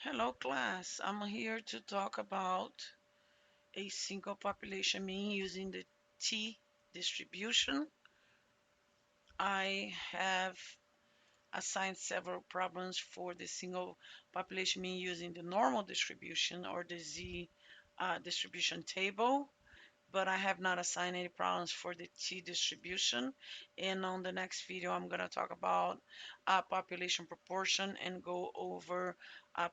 Hello, class. I'm here to talk about a single population mean using the T distribution. I have assigned several problems for the single population mean using the normal distribution or the Z distribution table, but I have not assigned any problems for the T distribution. And on the next video, I'm going to talk about population proportion and go over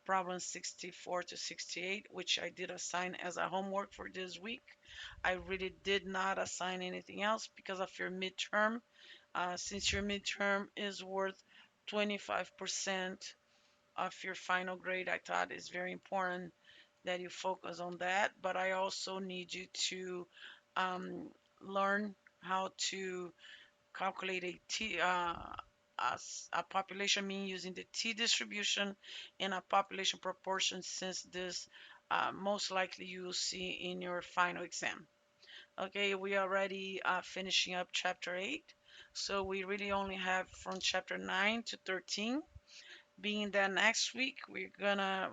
problem 64 to 68, which I did assign as a homework for this week. I really did not assign anything else because of your midterm. Since your midterm is worth 25% of your final grade, I thought it's very important that you focus on that. But I also need you to um, learn how to calculate a population mean using the T distribution and a population proportion, since this most likely you will see in your final exam. Okay, we are already finishing up chapter 8. So we really only have from chapter 9 to 13. Being that next week we're gonna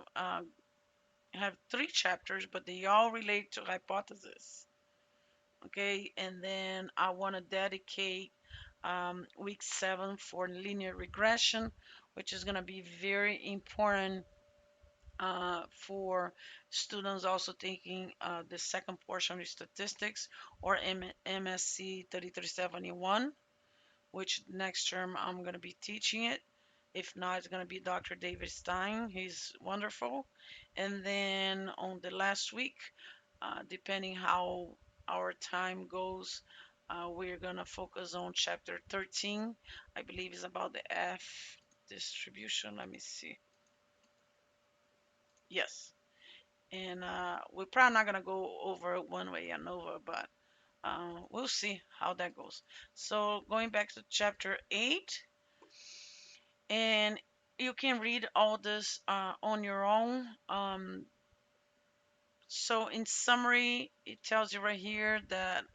have three chapters, but they all relate to hypothesis. Okay, and then I want to dedicate week 7 for linear regression, which is going to be very important for students also taking the second portion of statistics or MSc 3371, which next term I'm going to be teaching it. If not, it's going to be Dr. David Stein. He's wonderful. And then on the last week, depending how our time goes, we're going to focus on chapter 13. I believe is about the F distribution. Let me see. Yes. And we're probably not going to go over it one way and over, but we'll see how that goes. So going back to chapter 8, and you can read all this on your own. So in summary, it tells you right here that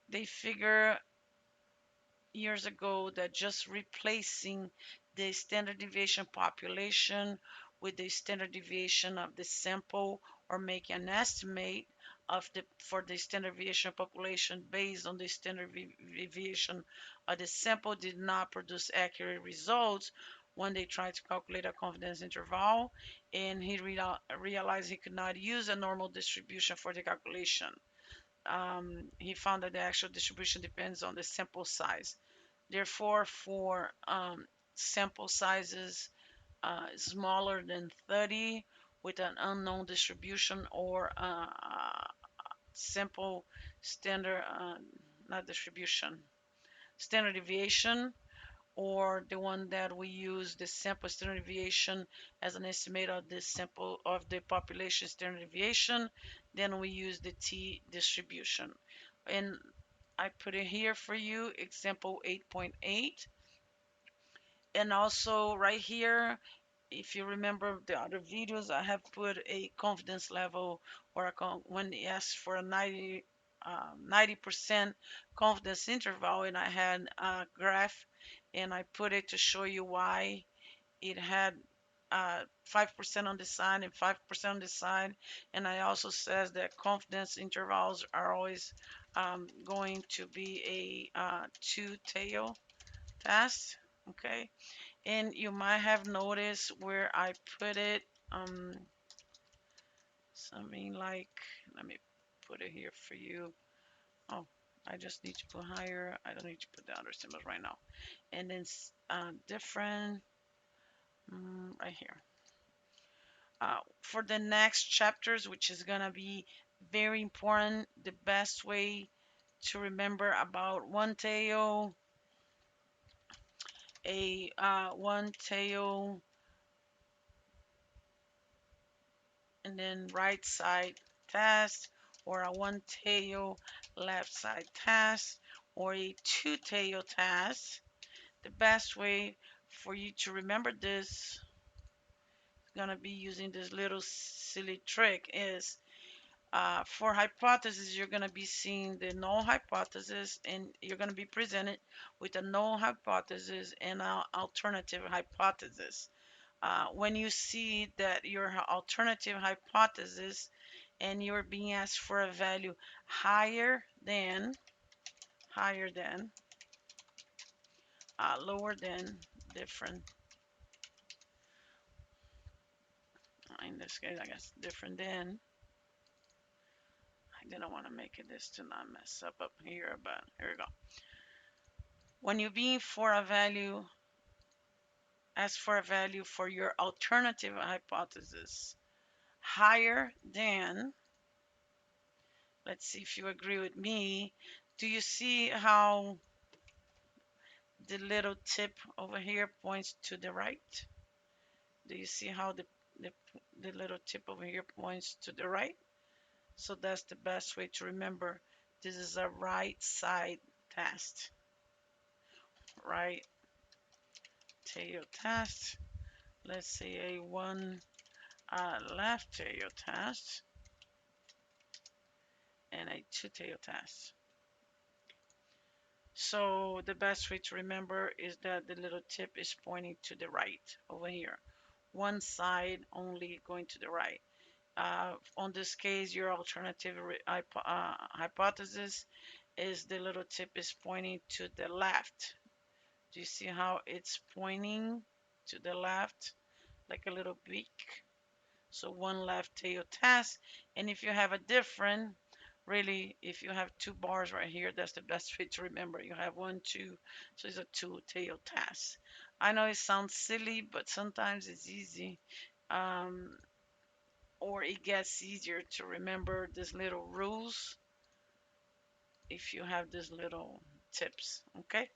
they figure years ago that just replacing the standard deviation population with the standard deviation of the sample, or making an estimate of the for the standard deviation population based on the standard deviation of the sample, did not produce accurate results when they tried to calculate a confidence interval, and he realized he could not use a normal distribution for the calculation. He found that the actual distribution depends on the sample size. Therefore, for sample sizes smaller than 30 with an unknown distribution, or simple standard, not distribution, standard deviation, or the one that we use the sample standard deviation as an estimate of the sample of the population standard deviation, then we use the T distribution. And I put it here for you, example 8.8. And also right here, if you remember the other videos, I have put a confidence level, or when they asked for a 90% confidence interval, and I had a graph, and I put it to show you why it had 5% on this side and 5% on this side. And I also says that confidence intervals are always going to be a two-tail test. Okay, and you might have noticed where I put it, um, something like, let me put it here for you. Oh, I just need to put higher. I don't need to put the other symbols right now. And then different, right here. For the next chapters, which is gonna be very important, the best way to remember about one tail, a one tail, and then right side test, or a one tail left side test, or a two tail test. The best way for you to remember this is gonna be using this little silly trick is, for hypothesis, you're gonna be seeing the null hypothesis, and you're gonna be presented with a null hypothesis and an alternative hypothesis. when you see that your alternative hypothesis and you're being asked for a value higher than, lower than, different, in this case, I guess different than, I didn't want to make it this to not mess up here, but here we go. When you're being for a value, ask for a value for your alternative hypothesis higher than, let's see if you agree with me. Do you see how the little tip over here points to the right? Do you see how the, the little tip over here points to the right? So that's the best way to remember. This is a right side test. Right tail test. Let's say a one left tail test and a two tail test. So the best way to remember is that the little tip is pointing to the right over here. One side only going to the right. On this case, your alternative hypothesis is the little tip is pointing to the left. Do you see how it's pointing to the left like a little beak? So one left tail test. And if you have a different, really, if you have two bars right here, that's the best way to remember. You have one, two, so it's a two tail test. I know it sounds silly, but sometimes it's easy. Um, or it gets easier to remember these little rules if you have these little tips. Okay,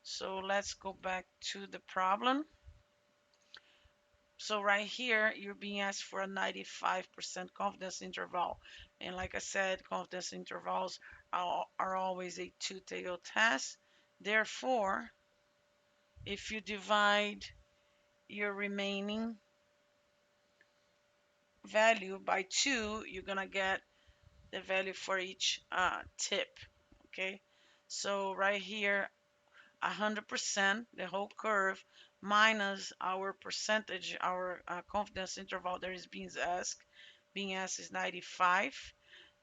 so let's go back to the problem. So right here, you're being asked for a 95% confidence interval. And like I said, confidence intervals are always a two-tailed test. Therefore, if you divide your remaining value by 2, you're going to get the value for each tip. Okay, so right here, 100%, the whole curve, minus our percentage, our confidence interval that is being asked is 95.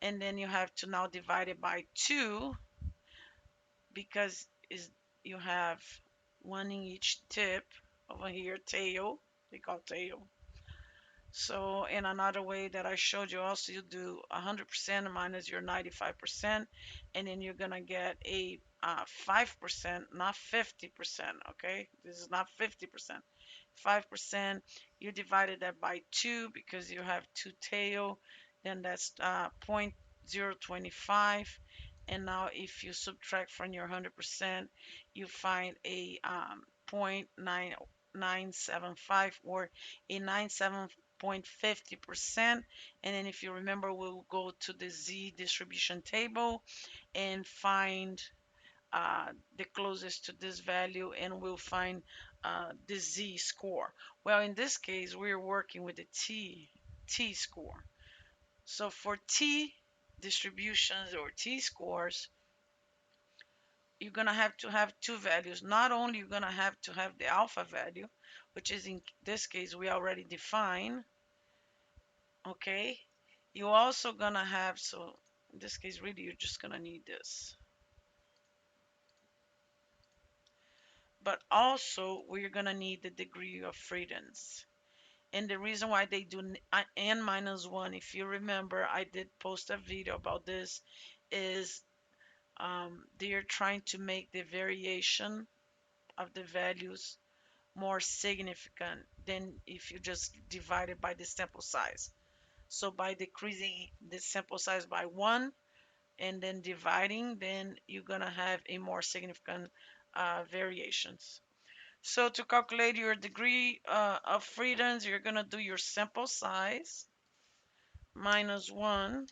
And then you have to now divide it by 2 because is you have one in each tip over here, tail, they call tail. So in another way that I showed you also, you do 100% minus your 95%, and then you're gonna get a 5%, not 50%, okay? This is not 50%. 5%, you divided that by 2 because you have two tail, then that's 0.025. And now if you subtract from your 100%, you find a 0.9975 or a 97.50%. And then if you remember, we'll go to the Z distribution table and find the closest to this value, and we'll find the Z score. Well, in this case, we're working with the T score. So for T distributions or T scores, you're going to have two values. Not only you're going to have the alpha value, which is in this case we already define, okay? You're also going to have, so in this case really you're just going to need this. But also we're going to need the degree of freedom. And the reason why they do n minus 1, if you remember, I did post a video about this, is they're trying to make the variation of the values more significant than if you just divide it by the sample size. So by decreasing the sample size by 1 and then dividing, then you're going to have a more significant variations. So to calculate your degree of freedoms, you're going to do your sample size minus 1,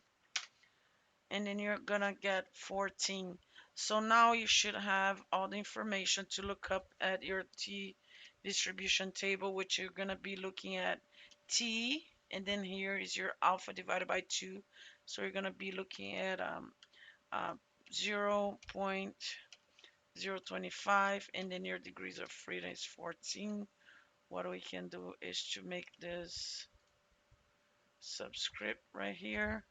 and then you're going to get 14. So now you should have all the information to look up at your T distribution table, which you're going to be looking at T, and then here is your alpha divided by 2. So you're going to be looking at 0.025, and then your degrees of freedom is 14 what we can do is to make this subscript right here.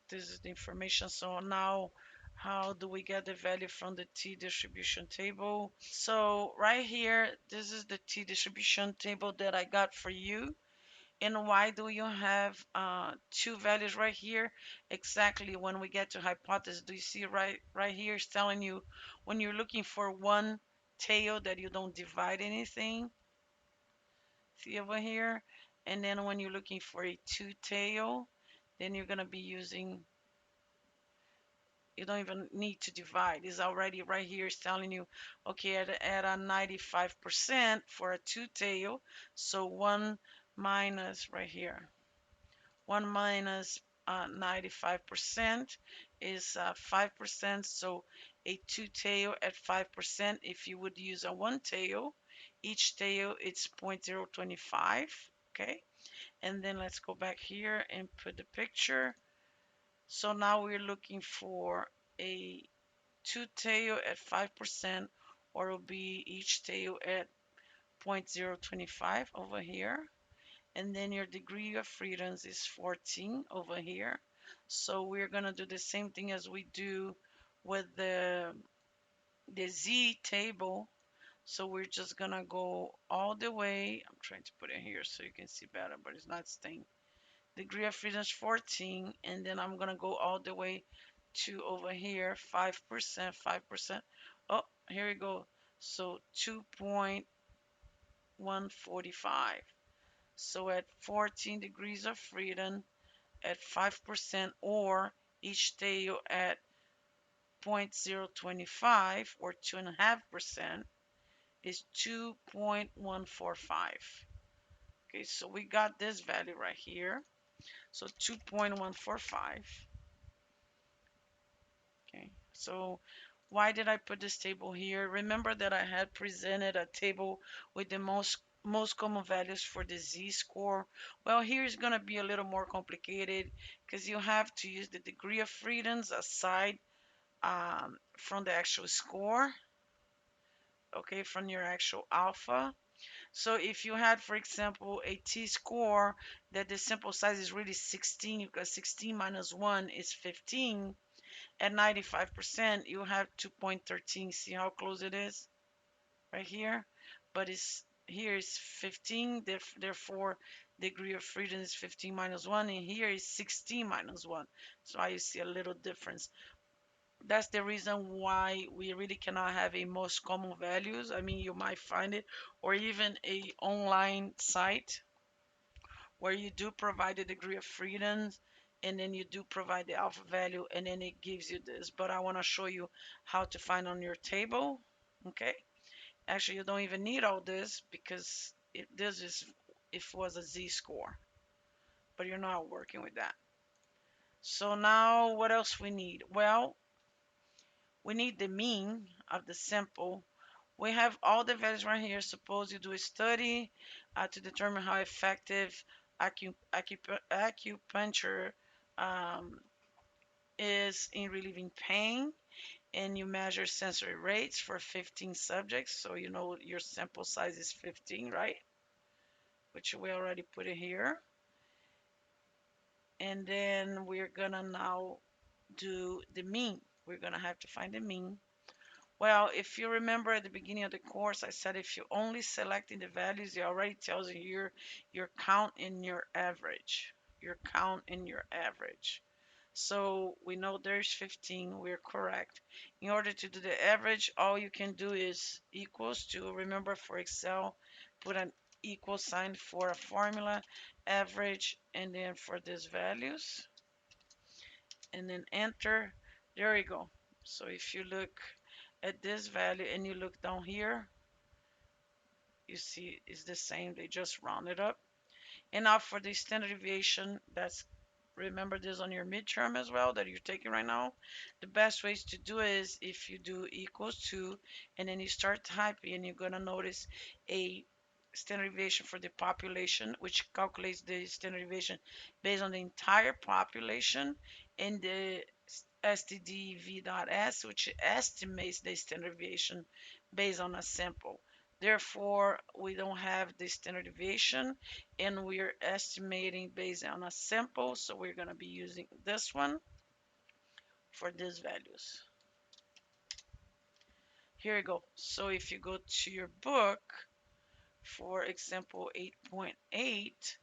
This is the information. So now, how do we get the value from the t distribution table? So right here, this is the t distribution table that I got for you. And why do you have two values right here? Exactly when we get to hypothesis, do you see right here it's telling you when you're looking for one tail that you don't divide anything. See over here? And then when you're looking for a two tail, then you're gonna be using, you don't even need to divide. It's already right here. It's telling you, okay, at a 95% for a two tail, so 1 minus right here. 1 minus 95% is 5%. So a two tail at 5%, if you would use a one tail, each tail it's 0.025. Okay. And then let's go back here and put the picture. So now we're looking for a two tail at 5%, or it'll be each tail at 0.025 over here. And then your degree of freedom is 14 over here. So we're going to do the same thing as we do with the Z table. So we're just going to go all the way. I'm trying to put it here so you can see better, but it's not staying. Degree of freedom is 14, and then I'm going to go all the way to over here, 5%, 5%. Oh, here we go. So 2.145. So at 14 degrees of freedom at 5%, or each tail at 0.025 or 2.5% is 2.145. Okay, so we got this value right here. So 2.145. Okay, so why did I put this table here? Remember that I had presented a table with the most common values for the z-score. Well, here is going to be a little more complicated because you have to use the degree of freedoms aside from the actual score, okay, from your actual alpha. So if you had, for example, a t-score that the sample size is really 16, because 16 minus 1 is 15, at 95%, you have 2.13. See how close it is right here? But it's here is 15, therefore degree of freedom is 15 minus 1, and here is 16 minus 1. So I see a little difference. That's the reason why we really cannot have a most common values. I mean, you might find it, or even a online site where you do provide a degree of freedom, and then you do provide the alpha value, and then it gives you this. But I want to show you how to find on your table. Okay, actually you don't even need all this because this is if it was a z-score, but you're not working with that. So now what else we need? Well, we need the mean of the sample. We have all the values right here. Suppose you do a study to determine how effective acupuncture um, is in relieving pain, and you measure sensory rates for 15 subjects. So you know your sample size is 15, right? Which we already put it here. And then we're gonna now do the mean. We're gonna have to find the mean. Well, if you remember at the beginning of the course, I said if you only selecting the values, it already tells you here your count and your average. Your count and your average. So we know there's 15, we're correct. In order to do the average, all you can do is equals to, remember for Excel, put an equal sign for a formula, average, and then for these values, and then enter. There you go. So if you look at this value and you look down here, you see it's the same. They just round it up. And now for the standard deviation, that's, remember this on your midterm as well that you're taking right now. The best ways to do is if you do equals to, and then you start typing, and you're gonna notice a standard deviation for the population, which calculates the standard deviation based on the entire population, and the stdv.s, which estimates the standard deviation based on a sample. Therefore, we don't have the standard deviation, and we're estimating based on a sample. So we're going to be using this one for these values. Here you go. So if you go to your book, for example 8.8,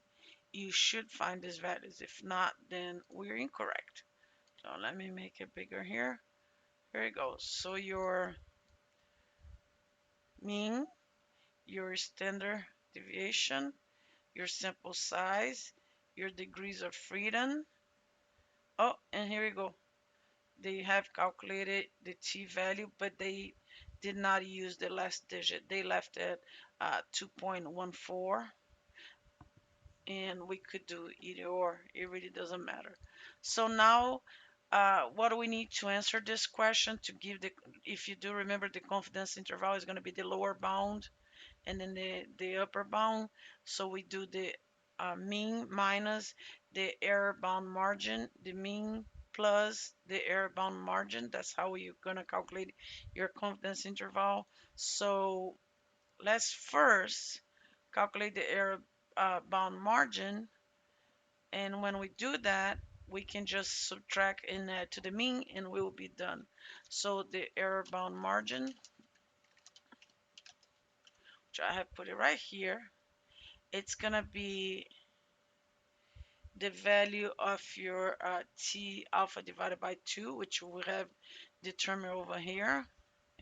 you should find these values. If not, then we're incorrect. So let me make it bigger here. Here you go. So your mean, your standard deviation, your sample size, your degrees of freedom. Oh, and here we go. They have calculated the t-value, but they did not use the last digit. They left it 2.14, and we could do either or. It really doesn't matter. So now, what do we need to answer this question to give the, if you do remember, the confidence interval is going to be the lower bound and then the upper bound. So we do the mean minus the error bound margin, the mean plus the error bound margin. That's how you're going to calculate your confidence interval. So let's first calculate the error bound margin. And when we do that, we can just subtract and add to the mean and we will be done. So the error bound margin, which I have put it right here, it's going to be the value of your T alpha divided by 2, which we have determined over here,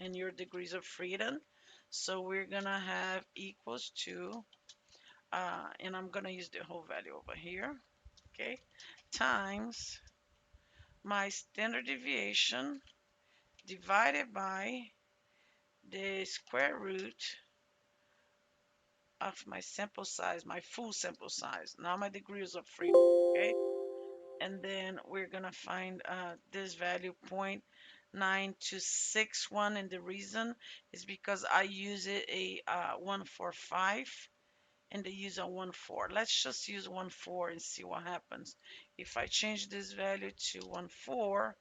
and your degrees of freedom. So we're going to have equals to, and I'm going to use the whole value over here, okay, times my standard deviation divided by the square root of my sample size, my full sample size, not my degrees of freedom, okay? And then we're gonna find this value 0.9261, and the reason is because I use it a 145 and they use a 1.4. Let's just use 1.4 and see what happens. If I change this value to 1.4,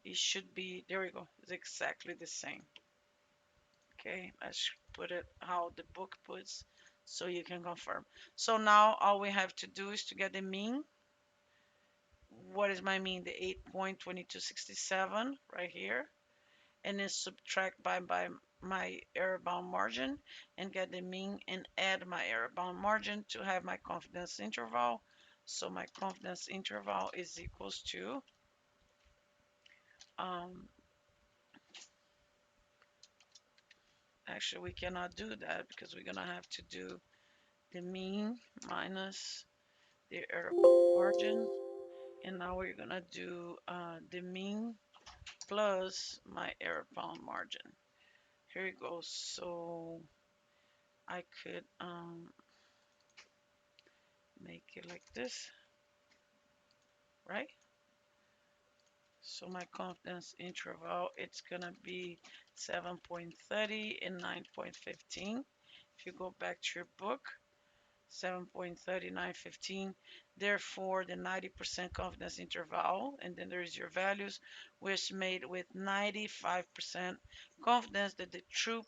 it should be, there we go, it's exactly the same. Okay, let's put it how the book puts so you can confirm. So now all we have to do is to get the mean. What is my mean? The 8.2267 right here, and then subtract by my error bound margin and get the mean and add my error bound margin to have my confidence interval. So my confidence interval is equals to um, actually we cannot do that because we're gonna have to do the mean minus the error bound margin, and now we're gonna do the mean plus my error bound margin. Here it goes. So I could make it like this, right? So my confidence interval, it's gonna be 7.30 and 9.15. If you go back to your book, 7.3915. Therefore, the 90% confidence interval, and then there's your values, was made with 95% confidence that the true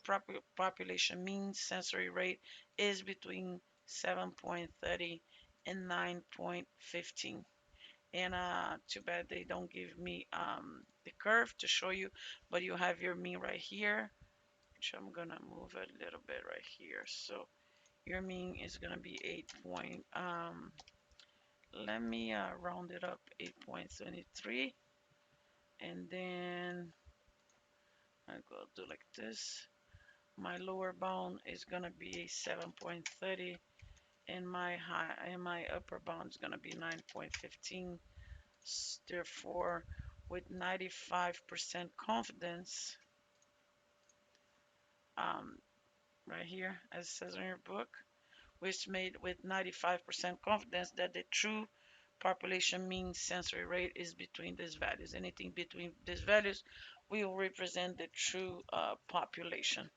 population mean sensory rate is between 7.30 and 9.15. And too bad they don't give me the curve to show you, but you have your mean right here, which I'm gonna move a little bit right here. So your mean is gonna be 8 point, let me round it up, 8.73, and then I go do like this. My lower bound is gonna be 7.30, and my high and my upper bound is gonna be 9.15. Therefore, with 95% confidence, um, right here, as it says in your book, which made with 95% confidence that the true population mean sensory rate is between these values. Anything between these values will represent the true population.